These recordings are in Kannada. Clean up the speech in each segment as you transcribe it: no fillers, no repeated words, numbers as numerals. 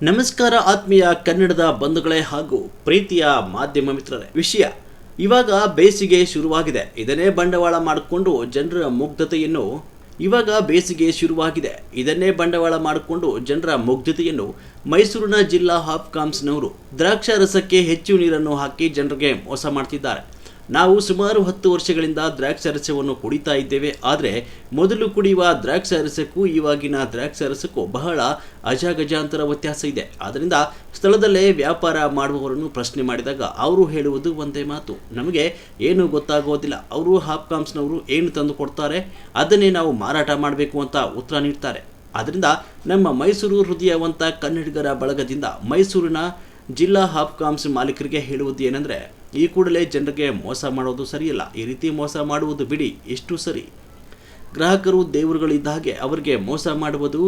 ನಮಸ್ಕಾರ ಆತ್ಮೀಯ ಕನ್ನಡದ ಬಂಧುಗಳೇ ಹಾಗೂ ಪ್ರೀತಿಯ ಮಾಧ್ಯಮ ಮಿತ್ರರೇ. ವಿಷಯ ಇವಾಗ ಬೇಸಿಗೆ ಶುರುವಾಗಿದೆ. ಇದನ್ನೇ ಬಂಡವಾಳ ಮಾಡಿಕೊಂಡು ಜನರ ಮುಗ್ಧತೆಯನ್ನು ಮೈಸೂರಿನ ಜಿಲ್ಲಾ ಹಾಪ್ಕಾಮ್ಸ್ನವರು ದ್ರಾಕ್ಷಾರಸಕ್ಕೆ ಹೆಚ್ಚು ನೀರನ್ನು ಹಾಕಿ ಜನರಿಗೆ ಮೋಸ ಮಾಡ್ತಿದ್ದಾರೆ. ನಾವು ಸುಮಾರು 10 ವರ್ಷಗಳಿಂದ ದ್ರಾಕ್ಷಾರಸವನ್ನು ಕುಡಿತಾ ಇದ್ದೇವೆ. ಆದರೆ ಮೊದಲು ಕುಡಿಯುವ ದ್ರಾಕ್ಷಾರಸಕ್ಕೂ ಇವಾಗಿನ ದ್ರಾಕ್ಷಾರಸಕ್ಕೂ ಬಹಳ ಅಜಗಜಾಂತರ ವ್ಯತ್ಯಾಸ ಇದೆ. ಆದ್ದರಿಂದ ಸ್ಥಳದಲ್ಲೇ ವ್ಯಾಪಾರ ಮಾಡುವವರನ್ನು ಪ್ರಶ್ನೆ ಮಾಡಿದಾಗ ಅವರು ಹೇಳುವುದು ಒಂದೇ ಮಾತು, ನಮಗೆ ಏನು ಗೊತ್ತಾಗೋದಿಲ್ಲ. ಅವರು ಹಾಪ್ಕಾಮ್ಸ್ನವರು ಏನು ತಂದು ಕೊಡ್ತಾರೆ ಅದನ್ನೇ ನಾವು ಮಾರಾಟ ಮಾಡಬೇಕು ಅಂತ ಉತ್ತರ ನೀಡ್ತಾರೆ. ಆದ್ದರಿಂದ ನಮ್ಮ ಮೈಸೂರು ಹೃದಯವಂತ ಕನ್ನಡಿಗರ ಬಳಗದಿಂದ ಮೈಸೂರಿನ ಜಿಲ್ಲಾ ಹಾಪ್ಕಾಮ್ಸ್ ಮಾಲೀಕರಿಗೆ ಹೇಳುವುದು ಏನೆಂದರೆ, ಈ ಕೂಡಲೇ ಜನರಿಗೆ ಮೋಸ ಮಾಡೋದು ಸರಿಯಲ್ಲ. ಈ ರೀತಿ ಮೋಸ ಮಾಡುವುದು ಬಿಡಿ, ಎಷ್ಟು ಸರಿ. ಗ್ರಾಹಕರು ದೇವರುಗಳಿದ್ದ ಹಾಗೆ ಅವರಿಗೆ ಮೋಸ ಮಾಡುವುದು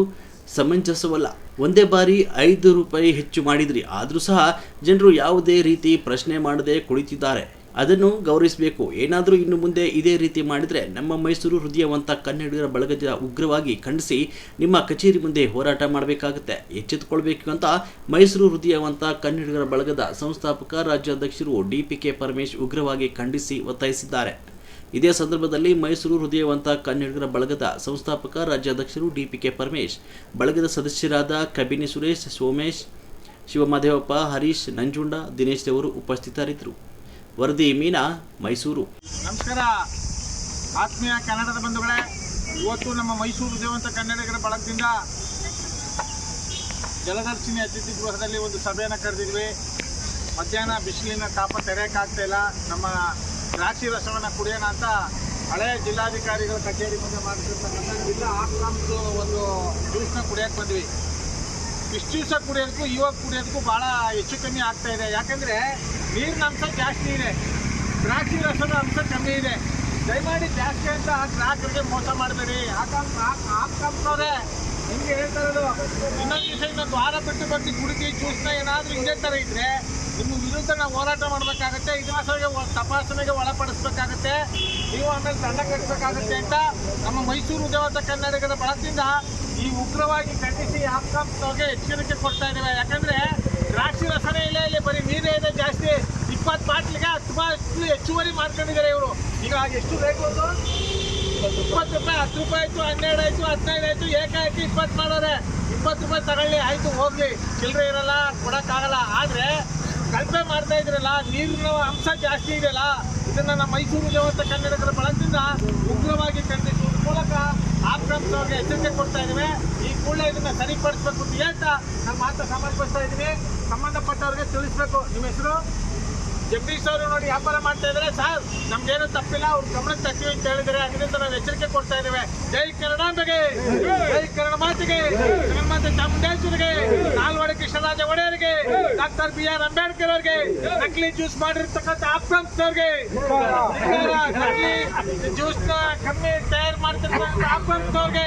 ಸಮಂಜಸವಲ್ಲ. ಒಂದೇ ಬಾರಿ 5 ರೂಪಾಯಿ ಹೆಚ್ಚು ಮಾಡಿದ್ರಿ, ಆದರೂ ಸಹ ಜನರು ಯಾವುದೇ ರೀತಿ ಪ್ರಶ್ನೆ ಮಾಡದೆ ಕುಳಿತಿದ್ದಾರೆ. ಅದನ್ನು ಗೌರವಿಸಬೇಕು. ಏನಾದರೂ ಇನ್ನು ಮುಂದೆ ಇದೇ ರೀತಿ ಮಾಡಿದರೆ ನಮ್ಮ ಮೈಸೂರು ಹೃದಯವಂತ ಕನ್ನಡಿಗರ ಬಳಗದ ಉಗ್ರವಾಗಿ ಖಂಡಿಸಿ ನಿಮ್ಮ ಕಚೇರಿ ಮುಂದೆ ಹೋರಾಟ ಮಾಡಬೇಕಾಗುತ್ತೆ. ಎಚ್ಚೆತ್ತುಕೊಳ್ಬೇಕು ಅಂತ ಮೈಸೂರು ಹೃದಯವಂತ ಕನ್ನಡಿಗರ ಬಳಗದ ಸಂಸ್ಥಾಪಕ ರಾಜ್ಯಾಧ್ಯಕ್ಷರು DPK ಪರಮೇಶ್ ಉಗ್ರವಾಗಿ ಖಂಡಿಸಿ ಒತ್ತಾಯಿಸಿದ್ದಾರೆ. ಇದೇ ಸಂದರ್ಭದಲ್ಲಿ ಮೈಸೂರು ಹೃದಯವಂತ ಕನ್ನಡಿಗರ ಬಳಗದ ಸಂಸ್ಥಾಪಕ ರಾಜ್ಯಾಧ್ಯಕ್ಷರು DPK ಪರಮೇಶ್, ಬಳಗದ ಸದಸ್ಯರಾದ ಕಬಿನಿ ಸುರೇಶ್, ಸೋಮೇಶ್, ಶಿವಮದೇವಪ್ಪ, ಹರೀಶ್, ನಂಜುಂಡ, ದಿನೇಶ್ ಅವರು ಉಪಸ್ಥಿತರಿದ್ದರು. ವರದಿ ಮೀನಾ, ಮೈಸೂರು. ನಮಸ್ಕಾರ ಆತ್ಮೀಯ ಕನ್ನಡದ ಬಂಧುಗಳೇ. ಇವತ್ತು ನಮ್ಮ ಮೈಸೂರು ಹೃದಯವಂತ ಕನ್ನಡಿಗರ ಬಳಗದಿಂದ ಜಲದರ್ಶಿನಿ ಅತಿಥಿ ಗೃಹದಲ್ಲಿ ಒಂದು ಸಭೆಯನ್ನು ಕರೆದಿದ್ವಿ. ಮಧ್ಯಾಹ್ನ ಬಿಸಿಲಿನ ತಾಪ ತೆರೆಯೋಕ್ಕಾಗ್ತಾ ಇಲ್ಲ. ನಮ್ಮ ದ್ರಾಕ್ಷಿ ರಸವನ್ನು ಕುಡಿಯೋಣ ಅಂತ ಹಳೆಯ ಜಿಲ್ಲಾಧಿಕಾರಿಗಳ ಕಚೇರಿ ಮುಂದೆ ಮಾಡಿಸಿರ್ತಕ್ಕಂಥ ಜಿಲ್ಲಾ ಹಾಪ್ಕಾಮ್ಸ್ ಒಂದು ಜ್ಯೂಸ್ನ ಕುಡಿಯೋಕ್ಕೆ ಬಂದ್ವಿ. ಇಷ್ಟು ದಿವಸ ಕುಡಿಯೋದಕ್ಕೂ ಇವಾಗ ಕುಡಿಯೋದಕ್ಕೂ ಭಾಳ ಹೆಚ್ಚು ಕಮ್ಮಿ ಆಗ್ತಾ ಇದೆ. ಯಾಕಂದರೆ ನೀರಿನ ಅಂಶ ಜಾಸ್ತಿ ಇದೆ, ದ್ರಾಕ್ಷಿ ರಸದ ಅಂಶ ಕಮ್ಮಿ ಇದೆ. ದಯಮಾಡಿ ಜಾಸ್ತಿ ಅಂತ ಗ್ರಾಹಕರಿಗೆ ಮೋಸ ಮಾಡಬೇಡಿ. ಹಾಪ್ಕಾಮ್ಸವ್ರೆ ಹಿಂಗೆ ಹೇಳ್ತಾ ಇರೋದು, ಇನ್ನೊಂದು ದಿವಸ ಇನ್ನೊಂದು ವಾರ ಬಿಟ್ಟು ಬರ್ತಿ ಕುಡಿದು ಜ್ಯೂಸ್ನ ಏನಾದರೂ ಇದೇ ಥರ ಇದ್ದರೆ ನಿಮ್ಮ ವಿರುದ್ಧ ನಾವು ಹೋರಾಟ ಮಾಡಬೇಕಾಗತ್ತೆ. ಇತಿಹಾಸಕ್ಕೆ ತಪಾಸಣೆಗೆ ಒಳಪಡಿಸ್ಬೇಕಾಗತ್ತೆ. ನೀವು ಆಮೇಲೆ ದಂಡ ಕಟ್ಟಬೇಕಾಗತ್ತೆ ಅಂತ ನಮ್ಮ ಮೈಸೂರು ಹೃದಯವಂತ ಕನ್ನಡಿಗರ ಬಳಗದಿಂದ ಈ ಉಗ್ರವಾಗಿ ಖಂಡಿಸಿ ಹಾಪ್ಕಾಮ್ಸ್ನವ್ರಿಗೆ ಎಚ್ಚರಿಕೆ ಕೊಡ್ತಾ ಇದ್ದೇವೆ. ಯಾಕಂದರೆ ದ್ರಾಕ್ಷಿ ರಸನೇ ಇಲ್ಲ, ಇಲ್ಲಿ ಬರೀ ನೀರೇ ಇದೆ ಜಾಸ್ತಿ. 20 ಬಾಟ್ಲಿಗೆ 10 ಬಾಟ್ಲು ಹೆಚ್ಚುವರಿ ಮಾಡ್ಕೊಂಡಿದ್ದಾರೆ ಇವರು. ಈಗ ಎಷ್ಟು ರೇಟ್ ಒಂದು 20 ರೂಪಾಯಿ, 10 ರೂಪಾಯಿ ಆಯಿತು, 12 ಆಯಿತು, 15 ಆಯಿತು, ಏಕಾಏಕಿ 20 ಮಾಡೋರೆ. 20 ರೂಪಾಯಿ ತಗೊಳ್ಳಿ, ಆಯಿತು ಹೋಗಲಿ, ಚಿಲ್ಲರೆ ಇರಲ್ಲ, ಕೊಡೋಕ್ಕಾಗಲ್ಲ. ಆದರೆ ಕಳಪೆ ಮಾಡ್ತಾ ಇದ್ರಲ್ಲ, ನೀರಿನ ಅಂಶ ಜಾಸ್ತಿ ಇದೆಯಲ್ಲ, ಇದನ್ನು ನಮ್ಮ ಮೈಸೂರು ಹೃದಯವಂತ ಕನ್ನಡಿಗರ ಬಳಗದಿಂದ ಉಗ್ರವಾಗಿ ಖಂಡಿಸುವ ಮೂಲಕ ಹಾಪ್ಕಾಮ್ಸ್ನವ್ರಿಗೆ ಎಚ್ಚರಿಕೆ ಕೊಡ್ತಾ ಇದ್ದೀವಿ. ಈ ಕೂಡಲೇ ಇದನ್ನು ಸರಿಪಡಿಸಬೇಕು ಅಂತ ಹೇಳ್ತಾ ನಮ್ಮ ಮಾತು ಸಮರ್ಪಿಸ್ತಾ ಇದ್ದೀನಿ. ಸಂಬಂಧಪಟ್ಟವ್ರಿಗೆ ತಿಳಿಸ್ಬೇಕು. ನಿಮ್ಮ ಹೆಸರು? ಜಗದೀಶ್ ಅವರು ನೋಡಿ ವ್ಯಾಪಾರ ಮಾಡ್ತಾ ಇದ್ದಾರೆ. ಸರ್ ನಮ್ಗೇನು ತಪ್ಪಿಲ್ಲ, ಅವ್ರ ಗಮನಕ್ಕೆ ತರ್ತೀವಿ ಅಂತ ಹೇಳಿದರೆ ಅದರಿಂದ ನಾವು ಎಚ್ಚರಿಕೆ ಕೊಡ್ತಾ ಇದ್ದೇವೆ. ಜೈ ಕನ್ನಡಾಂಬೆಗೆ, ಜೈ ಕನ್ನಡ ಮಾತಿಗೆ, ಕನ್ನಡ ಮಾತೆ ಚಾಮುಂಡೇಶ್ವರಿಗೆ, ನಾಲ್ವಡಿ ಕೃಷ್ಣರಾಜ ಒಡೆಯರಿಗೆ, ಡಾಕ್ಟರ್ BR ಅಂಬೇಡ್ಕರ್ ಅವರಿಗೆ, ನಕಲಿ ಜ್ಯೂಸ್ ಮಾಡಿರ್ತಕ್ಕಂಥ ಹಾಪ್ಕಾಮ್ಸ್ನವ್ರಿಗೆ, ನಕಲಿ ಜ್ಯೂಸ್ನ ಕಮ್ಮಿ ತಯಾರು ಮಾಡ್ತಿರ್ತಕ್ಕಂಥ ಹಾಪ್ಕಾಮ್ಸ್ನವ್ರಿಗೆ